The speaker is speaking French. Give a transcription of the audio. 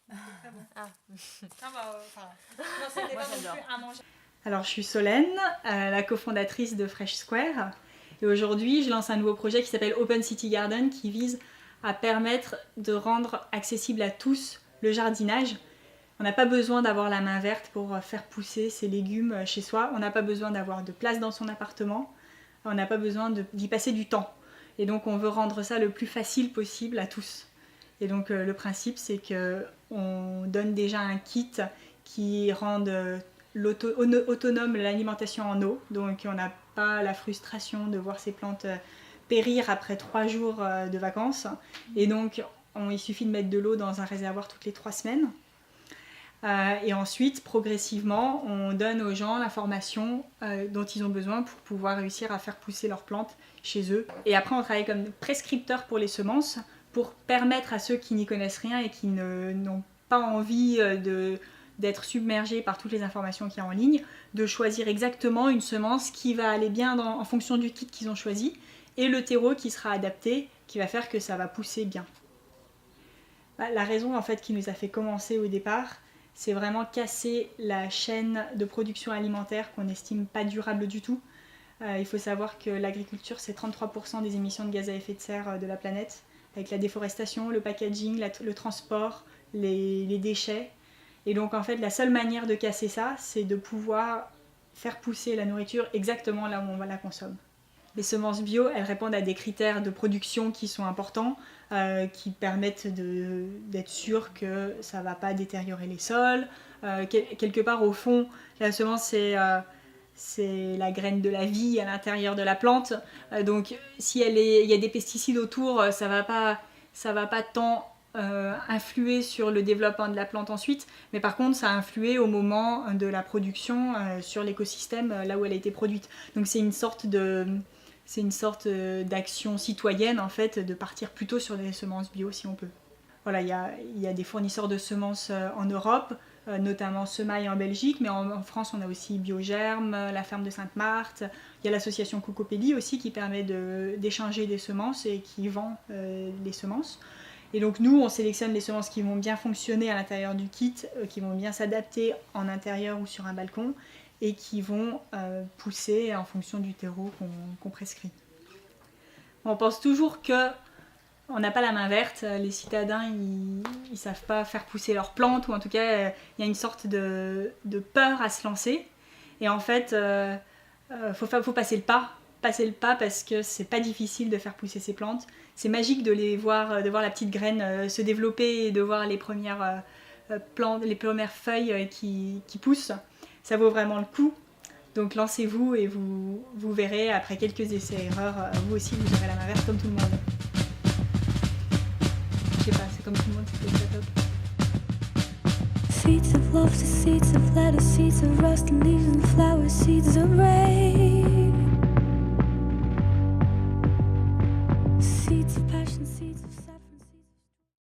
Très bon. Ah. Ah bah, non, c'était Moi, pas non j'adore. plus à manger. Alors, je suis Solène, la cofondatrice de Fresh Square. Et aujourd'hui, je lance un nouveau projet qui s'appelle Open City Garden, qui vise à permettre de rendre accessible à tous le jardinage. On n'a pas besoin d'avoir la main verte pour faire pousser ses légumes chez soi. On n'a pas besoin d'avoir de place dans son appartement. On n'a pas besoin d'y passer du temps. Et donc, on veut rendre ça le plus facile possible à tous. Et donc, le principe, c'est qu'on donne déjà un kit qui rende autonome l'alimentation en eau. Donc, on n'a pas la frustration de voir ses plantes périr après 3 jours de vacances. Et donc, il suffit de mettre de l'eau dans un réservoir toutes les 3 semaines. Et ensuite, progressivement, on donne aux gens l'information dont ils ont besoin pour pouvoir réussir à faire pousser leurs plantes chez eux. Et après, on travaille comme prescripteur pour les semences pour permettre à ceux qui n'y connaissent rien et qui n'ont pas envie d'être submergés par toutes les informations qu'il y a en ligne, de choisir exactement une semence qui va aller bien en fonction du kit qu'ils ont choisi et le terreau qui sera adapté, qui va faire que ça va pousser bien. La raison en fait qui nous a fait commencer au départ, c'est vraiment casser la chaîne de production alimentaire qu'on n'estime pas durable du tout. Il faut savoir que l'agriculture, c'est 33% des émissions de gaz à effet de serre de la planète, avec la déforestation, le packaging, le transport, les déchets. Et donc en fait, la seule manière de casser ça, c'est de pouvoir faire pousser la nourriture exactement là où on la consomme. Les semences bio, elles répondent à des critères de production qui sont importants, qui permettent d'être sûr que ça ne va pas détériorer les sols. Quelque part, au fond, la semence, c'est la graine de la vie à l'intérieur de la plante. Donc, si il y a des pesticides autour, ça va pas tant influer sur le développement de la plante ensuite, mais par contre, ça a influé au moment de la production sur l'écosystème, là où elle a été produite. Donc, c'est une sorte d'action citoyenne en fait, de partir plutôt sur des semences bio si on peut. Voilà, il y a des fournisseurs de semences en Europe, notamment Semaille en Belgique, mais en France on a aussi Biogerm, la ferme de Sainte-Marthe, il y a l'association Cocopelli aussi qui permet d'échanger des semences et qui vend les semences. Et donc nous on sélectionne les semences qui vont bien fonctionner à l'intérieur du kit, qui vont bien s'adapter en intérieur ou sur un balcon, et qui vont pousser en fonction du terreau qu'on prescrit. On pense toujours qu'on n'a pas la main verte, les citadins ils ne savent pas faire pousser leurs plantes, ou en tout cas il y a une sorte de peur à se lancer. Et en fait, faut passer le pas parce que c'est pas difficile de faire pousser ces plantes. C'est magique de voir la petite graine se développer et de voir les premières plantes, les premières feuilles qui poussent. Ça vaut vraiment le coup. Donc lancez-vous et vous verrez, après quelques essais-erreurs, vous aussi vous aurez la main verte comme tout le monde. Je sais pas, c'est comme tout le monde, c'était très top. Seeds of love to seeds of lettuce, seeds of rust and leaves and flowers, seeds of